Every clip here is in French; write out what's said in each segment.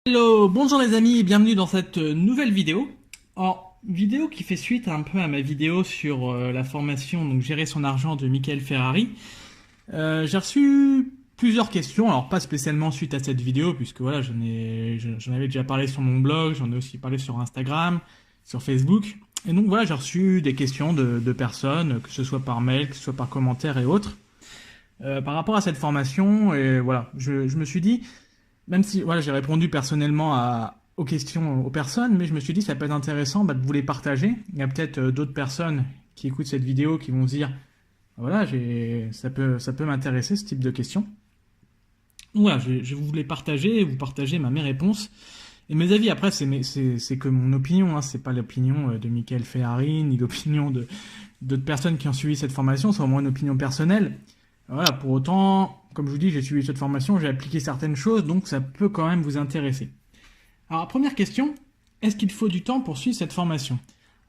Hello, bonjour les amis, bienvenue dans cette nouvelle vidéo. Alors, vidéo qui fait suite un peu à ma vidéo sur la formation, donc gérer son argent de Michael Ferrari. J'ai reçu plusieurs questions, alors pas spécialement suite à cette vidéo, puisque voilà, j'en avais déjà parlé sur mon blog, j'en ai aussi parlé sur Instagram, sur Facebook. Et donc voilà, j'ai reçu des questions de personnes, que ce soit par mail, que ce soit par commentaire et autres, par rapport à cette formation. Et voilà, je me suis dit, même si voilà, j'ai répondu personnellement aux questions aux personnes, mais je me suis dit ça peut être intéressant de vous les partager. Il y a peut-être d'autres personnes qui écoutent cette vidéo qui vont se dire voilà, ça peut m'intéresser ce type de questions. Donc voilà, je vais vous les partager, vous partager mes réponses et mes avis. Après, c'est que mon opinion, hein, c'est pas l'opinion de Michael Ferrari ni l'opinion d'autres personnes qui ont suivi cette formation, c'est vraiment une opinion personnelle. Voilà, pour autant, comme je vous dis, j'ai suivi cette formation, j'ai appliqué certaines choses, donc ça peut quand même vous intéresser. Alors, première question, est-ce qu'il faut du temps pour suivre cette formation?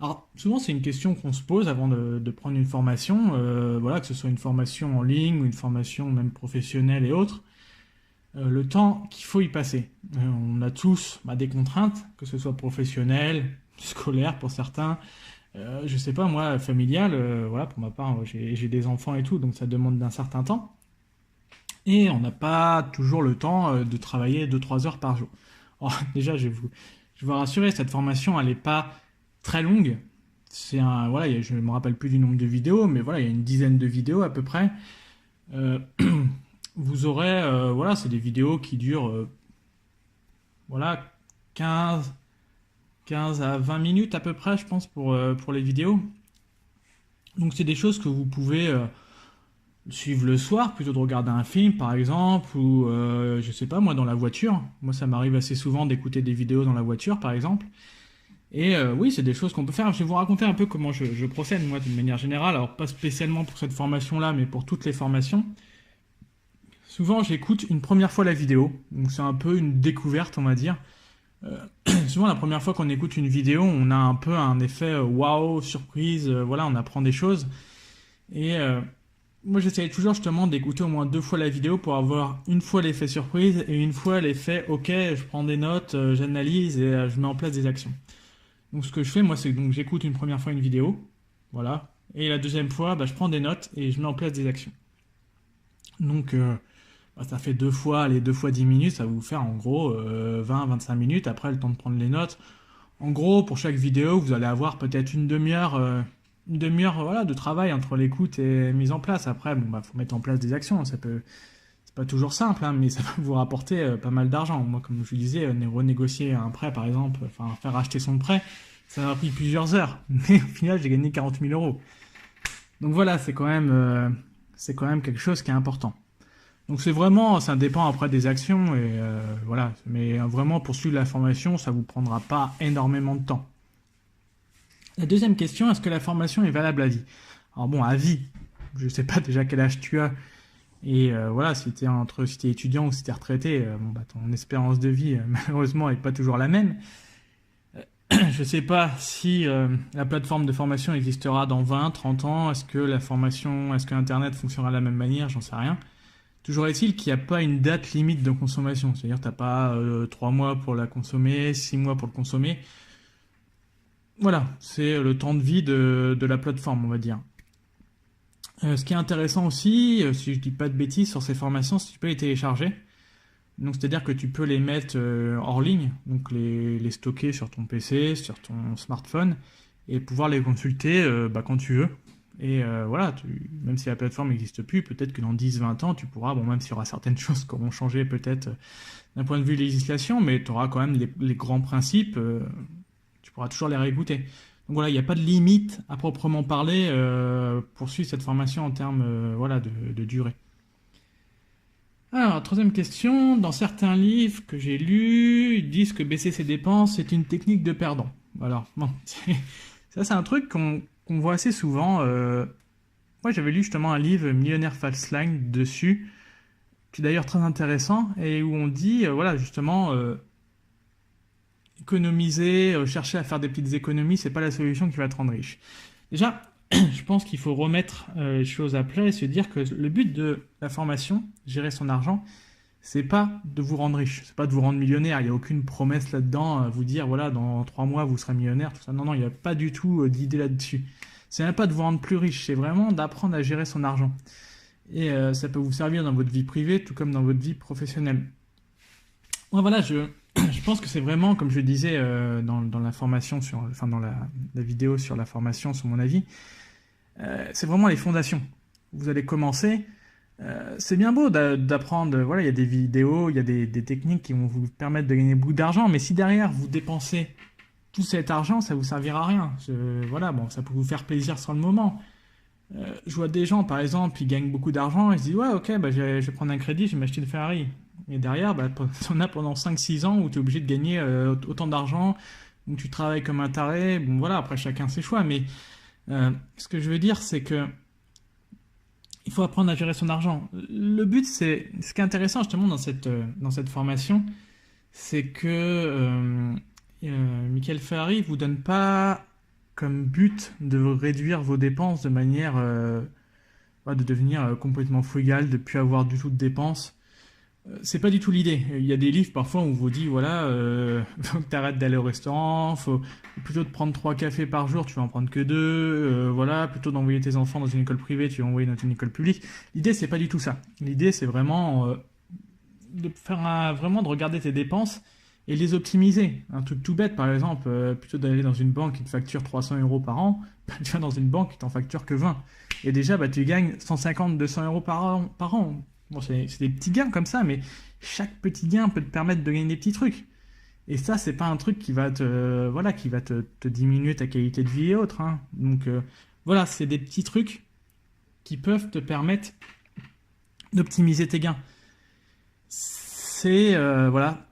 Alors, souvent, c'est une question qu'on se pose avant de prendre une formation, voilà, que ce soit une formation en ligne ou une formation même professionnelle et autres, le temps qu'il faut y passer. On a tous des contraintes, que ce soit professionnelles, scolaires pour certains, je sais pas, moi, familial, voilà, pour ma part, j'ai des enfants et tout, donc ça demande d'un certain temps. Et on n'a pas toujours le temps de travailler 2-3 heures par jour. Alors, déjà, je vais vous rassurer, cette formation, elle n'est pas très longue. Voilà, je ne me rappelle plus du nombre de vidéos, mais voilà, il y a une dizaine de vidéos à peu près. Euh, vous aurez, voilà, c'est des vidéos qui durent, voilà, 15, 15 à 20 minutes à peu près, je pense, pour les vidéos. Donc, c'est des choses que vous pouvez suivre le soir plutôt de regarder un film par exemple ou je sais pas moi dans la voiture. Moi ça m'arrive assez souvent d'écouter des vidéos dans la voiture par exemple. Et oui, c'est des choses qu'on peut faire. Je vais vous raconter un peu comment je procède moi d'une manière générale. Alors pas spécialement pour cette formation là, mais pour toutes les formations. Souvent j'écoute une première fois la vidéo, donc c'est un peu une découverte on va dire. Euh, Souvent la première fois qu'on écoute une vidéo, on a un peu un effet waouh, surprise, voilà, on apprend des choses. Et moi, j'essaye toujours justement d'écouter au moins 2 fois la vidéo pour avoir une fois l'effet surprise et une fois l'effet ok, je prends des notes, j'analyse et je mets en place des actions. Donc, ce que je fais, moi, c'est donc j'écoute une première fois une vidéo, voilà, et la deuxième fois, je prends des notes et je mets en place des actions. Donc, ça fait 2 fois, allez, 2 fois 10 minutes, ça va vous faire en gros 20-25 minutes après le temps de prendre les notes. En gros, pour chaque vidéo, vous allez avoir peut-être une demi-heure voilà, de travail entre l'écoute et mise en place. Après, bon, faut mettre en place des actions. C'est pas toujours simple, hein, mais ça va vous rapporter pas mal d'argent. Moi, comme je vous disais, renégocier un prêt, par exemple, enfin, faire acheter son prêt, ça m'a pris plusieurs heures. Mais au final, j'ai gagné 40 000 euros. Donc voilà, c'est quand même quelque chose qui est important. Donc c'est vraiment, ça dépend après des actions et voilà. Mais vraiment pour suivre la formation, ça vous prendra pas énormément de temps. La deuxième question, est-ce que la formation est valable à vie? Alors bon, à vie, je sais pas déjà quel âge tu as et voilà, si t'es étudiant ou si t'es retraité, ton espérance de vie malheureusement est pas toujours la même. Je sais pas si la plateforme de formation existera dans 20, 30 ans. Est-ce que Internet fonctionnera de la même manière? J'en sais rien. Toujours est-il qu'il n'y a pas une date limite de consommation. C'est-à-dire que tu n'as pas 3 mois pour la consommer, 6 mois pour le consommer. Voilà, c'est le temps de vie de la plateforme, on va dire. Ce qui est intéressant aussi, si je dis pas de bêtises sur ces formations, c'est que tu peux les télécharger. Donc c'est-à-dire que tu peux les mettre hors ligne, donc les stocker sur ton PC, sur ton smartphone, et pouvoir les consulter quand tu veux. Et voilà, même si la plateforme n'existe plus, peut-être que dans 10-20 ans, tu pourras, bon, même s'il y aura certaines choses qui auront changé peut-être d'un point de vue législation, mais tu auras quand même les grands principes, tu pourras toujours les réécouter. Donc voilà, il n'y a pas de limite à proprement parler pour suivre cette formation en termes voilà, de durée. Alors, troisième question, dans certains livres que j'ai lus, ils disent que baisser ses dépenses, c'est une technique de perdant. Alors, bon, ça c'est un truc qu'on voit assez souvent. Moi, j'avais lu justement un livre, Millionnaire Falsline, dessus, qui est d'ailleurs très intéressant, et où on dit, voilà, justement, économiser, chercher à faire des petites économies, c'est pas la solution qui va te rendre riche. Déjà, je pense qu'il faut remettre les choses à plat et se dire que le but de la formation, gérer son argent, c'est pas de vous rendre riche, c'est pas de vous rendre millionnaire. Il n'y a aucune promesse là-dedans, vous dire, voilà, dans 3 mois, vous serez millionnaire, tout ça. Non, non, il n'y a pas du tout d'idée là-dessus. C'est même pas de vous rendre plus riche, c'est vraiment d'apprendre à gérer son argent. Et ça peut vous servir dans votre vie privée, tout comme dans votre vie professionnelle. Ouais, voilà, je pense que c'est vraiment, comme je disais dans la formation, enfin dans la vidéo sur la formation, sur mon avis, c'est vraiment les fondations. Vous allez commencer. C'est bien beau d'apprendre, voilà, il y a des vidéos, il y a des techniques qui vont vous permettre de gagner beaucoup d'argent, mais si derrière vous dépensez tout cet argent, ça vous servira à rien. Voilà, bon, ça peut vous faire plaisir sur le moment. Je vois des gens, par exemple, ils gagnent beaucoup d'argent, ils se disent, ouais, ok, bah, je vais prendre un crédit, je vais m'acheter une Ferrari. Et derrière, bah, on a pendant 5-6 ans où tu es obligé de gagner autant d'argent, où tu travailles comme un taré. Bon, voilà, après chacun ses choix, mais ce que je veux dire, c'est que il faut apprendre à gérer son argent. Le but, c'est ce qui est intéressant justement dans cette formation, c'est que Michael Ferrari vous donne pas comme but de réduire vos dépenses de manière de devenir complètement frugal, de plus avoir du tout de dépenses. C'est pas du tout l'idée. Il y a des livres parfois où on vous dit voilà, faut que t'arrêtes d'aller au restaurant, faut plutôt de prendre 3 cafés par jour, tu vas en prendre que 2, voilà, plutôt d'envoyer tes enfants dans une école privée, tu vas envoyer dans une école publique. L'idée c'est pas du tout ça. L'idée c'est vraiment de faire vraiment de regarder tes dépenses et les optimiser. Un truc tout bête par exemple, plutôt d'aller dans une banque qui te facture 300 euros par an, bah, tu vas dans une banque qui t'en facture que 20. Et déjà bah, tu gagnes 150-200 euros par an. Bon, c'est des petits gains comme ça, mais chaque petit gain peut te permettre de gagner des petits trucs. Et ça, c'est pas un truc qui va te diminuer ta qualité de vie et autres, hein. Donc voilà, c'est des petits trucs qui peuvent te permettre d'optimiser tes gains. C'est voilà,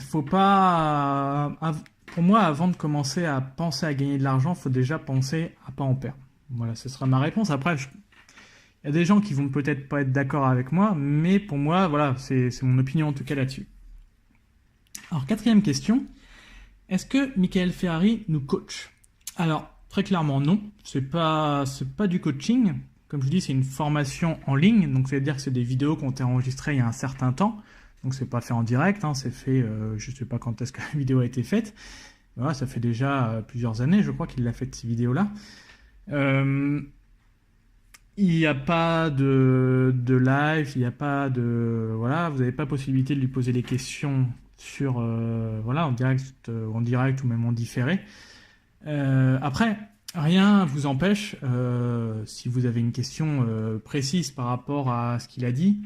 faut pas. Pour moi, avant de commencer à penser à gagner de l'argent, faut déjà penser à pas en perdre. Voilà, ce sera ma réponse. Après, il y a des gens qui vont peut-être pas être d'accord avec moi, mais pour moi, voilà, c'est mon opinion en tout cas là-dessus. Alors, 4e question. Est-ce que Michael Ferrari nous coach? Alors, très clairement, non. C'est pas du coaching. Comme je dis, c'est une formation en ligne. Donc, ça veut dire que c'est des vidéos qui ont été enregistrées il y a un certain temps. Donc, c'est pas fait en direct. Hein, c'est fait, je sais pas quand est-ce que la vidéo a été faite. Voilà, ça fait déjà plusieurs années, je crois qu'il a fait ces vidéos-là. Il n'y a pas de live, il n'y a pas de... Voilà, vous n'avez pas possibilité de lui poser des questions sur... voilà, en direct ou même en différé. Après, rien vous empêche, si vous avez une question précise par rapport à ce qu'il a dit,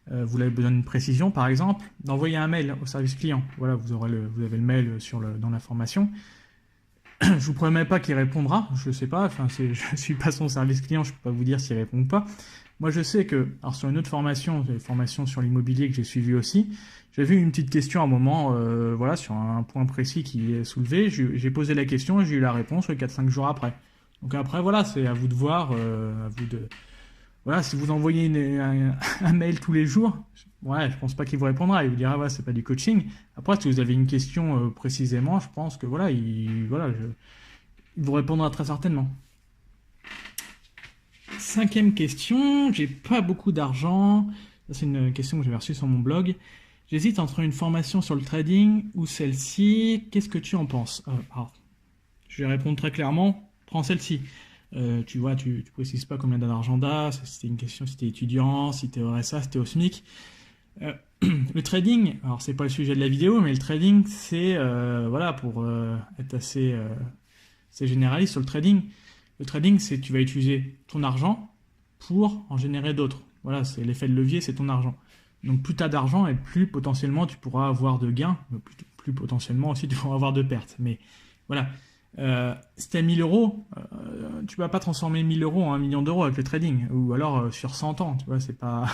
vous avez besoin d'une précision par exemple, d'envoyer un mail au service client. Voilà, vous avez le mail dans la formation. Je vous promets pas qu'il répondra, je sais pas, enfin je suis pas son service client, je peux pas vous dire s'il répond ou pas. Moi je sais que, alors sur une autre formation, une formation sur l'immobilier que j'ai suivie aussi, j'avais une petite question à un moment, voilà, sur un point précis qui est soulevé, j'ai posé la question et j'ai eu la réponse 4-5 jours après. Donc après voilà, c'est à vous de voir, à vous de... Voilà, si vous envoyez un mail tous les jours, ouais, je pense pas qu'il vous répondra. Il vous dira, ouais, c'est pas du coaching. Après, si vous avez une question précisément, je pense que voilà, il vous répondra très certainement. 5e question, j'ai pas beaucoup d'argent. C'est une question que j'avais reçue sur mon blog. J'hésite entre une formation sur le trading ou celle-ci. Qu'est-ce que tu en penses? Alors, je vais répondre très clairement. Prends celle-ci. Tu vois, tu précises pas combien d'argent t'as, c'était une question si t'es étudiant, si t'es au RSA, si t'es au SMIC. Le trading, alors c'est pas le sujet de la vidéo, mais le trading, c'est, voilà, pour être assez généraliste sur le trading, c'est tu vas utiliser ton argent pour en générer d'autres. Voilà, c'est l'effet de levier, c'est ton argent. Donc plus t'as d'argent et plus potentiellement tu pourras avoir de gains, mais plus potentiellement aussi tu pourras avoir de pertes. Mais voilà. Si t'as 1000 euros, tu vas pas transformer 1000 euros en 1 million d'euros avec le trading, ou alors sur 100 ans, tu vois, c'est pas,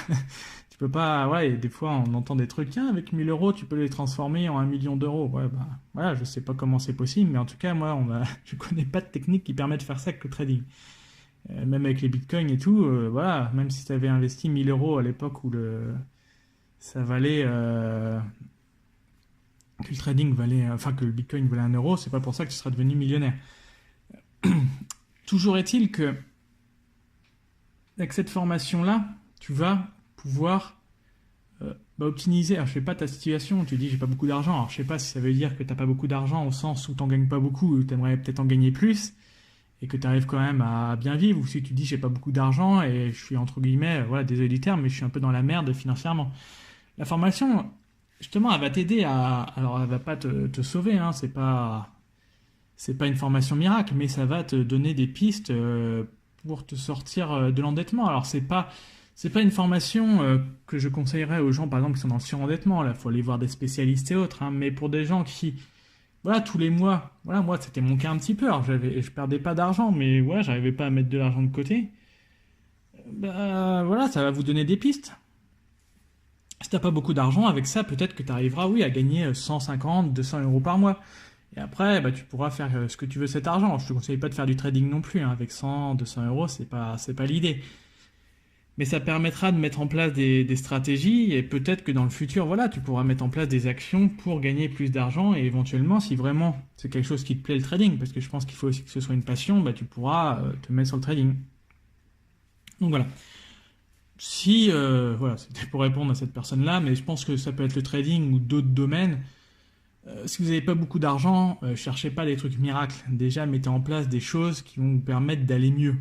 tu peux pas, ouais, et des fois on entend des trucs, tiens, avec 1000 euros, tu peux les transformer en 1 million d'euros, ouais, bah, voilà, je sais pas comment c'est possible, mais en tout cas, moi, je connais pas de technique qui permet de faire ça avec le trading. Même avec les bitcoins et tout, voilà, même si t'avais investi 1000 euros à l'époque où ça valait, que le trading valait, enfin que le bitcoin valait 1 euro, c'est pas pour ça que tu seras devenu millionnaire. Toujours est-il que, avec cette formation-là, tu vas pouvoir optimiser. Alors, je sais pas ta situation, tu dis j'ai pas beaucoup d'argent. Alors, je sais pas si ça veut dire que t'as pas beaucoup d'argent au sens où t'en gagnes pas beaucoup, ou t'aimerais peut-être en gagner plus, et que tu arrives quand même à bien vivre, ou si tu dis j'ai pas beaucoup d'argent et je suis entre guillemets, voilà, désolé du terme, mais je suis un peu dans la merde financièrement. La formation, justement, elle va t'aider à. Alors, elle va pas te sauver, hein, c'est pas une formation miracle, mais ça va te donner des pistes pour te sortir de l'endettement. Alors, c'est pas une formation que je conseillerais aux gens, par exemple, qui sont dans le surendettement. Là, il faut aller voir des spécialistes et autres, hein, mais pour des gens qui, voilà, tous les mois, voilà, moi, c'était mon cas un petit peu. Alors, je perdais pas d'argent, mais voilà, j'arrivais pas à mettre de l'argent de côté. Bah, voilà, ça va vous donner des pistes. Si t'as pas beaucoup d'argent, avec ça, peut-être que tu arriveras, oui, à gagner 150, 200 euros par mois. Et après, bah, tu pourras faire ce que tu veux cet argent. Je te conseille pas de faire du trading non plus, hein. Avec 100, 200 euros, c'est pas l'idée. Mais ça permettra de mettre en place des stratégies et peut-être que dans le futur, voilà, tu pourras mettre en place des actions pour gagner plus d'argent et éventuellement, si vraiment c'est quelque chose qui te plaît le trading, parce que je pense qu'il faut aussi que ce soit une passion, bah, tu pourras te mettre sur le trading. Donc voilà. Si, voilà, c'était pour répondre à cette personne-là, mais je pense que ça peut être le trading ou d'autres domaines. Si vous n'avez pas beaucoup d'argent, cherchez pas des trucs miracles. Déjà, mettez en place des choses qui vont vous permettre d'aller mieux.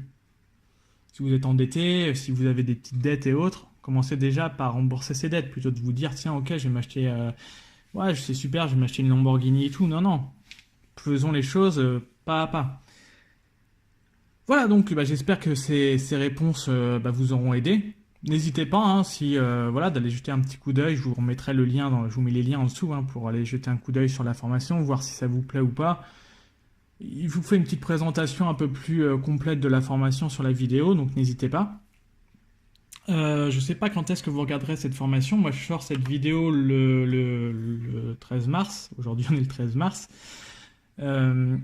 Si vous êtes endetté, si vous avez des petites dettes et autres, commencez déjà par rembourser ces dettes, plutôt de vous dire, tiens, ok, je vais m'acheter, ouais, c'est super, je vais m'acheter une Lamborghini et tout. Non, non. Faisons les choses pas à pas. Voilà, donc bah, j'espère que ces réponses bah, vous auront aidé. N'hésitez pas, hein, si voilà, d'aller jeter un petit coup d'œil. Je vous remettrai le lien, je vous mets les liens en dessous hein, pour aller jeter un coup d'œil sur la formation, voir si ça vous plaît ou pas. Il vous fait une petite présentation un peu plus complète de la formation sur la vidéo, donc n'hésitez pas. Je sais pas quand est-ce que vous regarderez cette formation. Moi, je sors cette vidéo le 13 mars. Aujourd'hui, on est le 13 mars. Euh,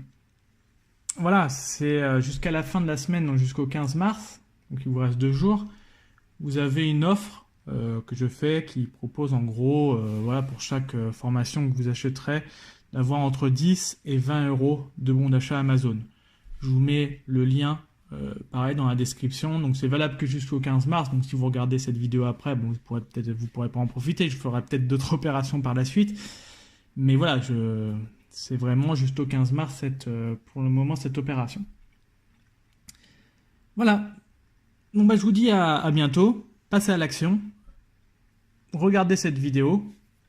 voilà, c'est jusqu'à la fin de la semaine, donc jusqu'au 15 mars. Donc, il vous reste 2 jours. Vous avez une offre que je fais qui propose en gros, voilà, pour chaque formation que vous achèterez, d'avoir entre 10 et 20 euros de bons d'achat Amazon. Je vous mets le lien, pareil, dans la description. Donc c'est valable que jusqu'au 15 mars. Donc si vous regardez cette vidéo après, bon, vous pourrez pas en profiter. Je ferai peut-être d'autres opérations par la suite. Mais voilà, c'est vraiment jusqu'au 15 mars pour le moment cette opération. Voilà. Donc bah, je vous dis à bientôt. Passez à l'action. Regardez cette vidéo.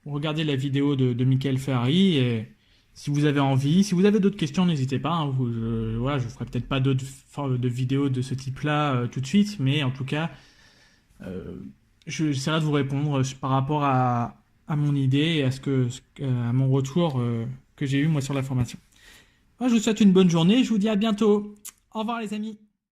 Regardez la vidéo de Michael Ferrari et si vous avez envie, si vous avez d'autres questions, n'hésitez pas. Hein, voilà, je ferai peut-être pas d'autres de vidéos de ce type-là tout de suite, mais en tout cas, j'essaierai de vous répondre par rapport à mon idée et à mon retour que j'ai eu moi sur la formation. Moi, je vous souhaite une bonne journée. Je vous dis à bientôt. Au revoir les amis.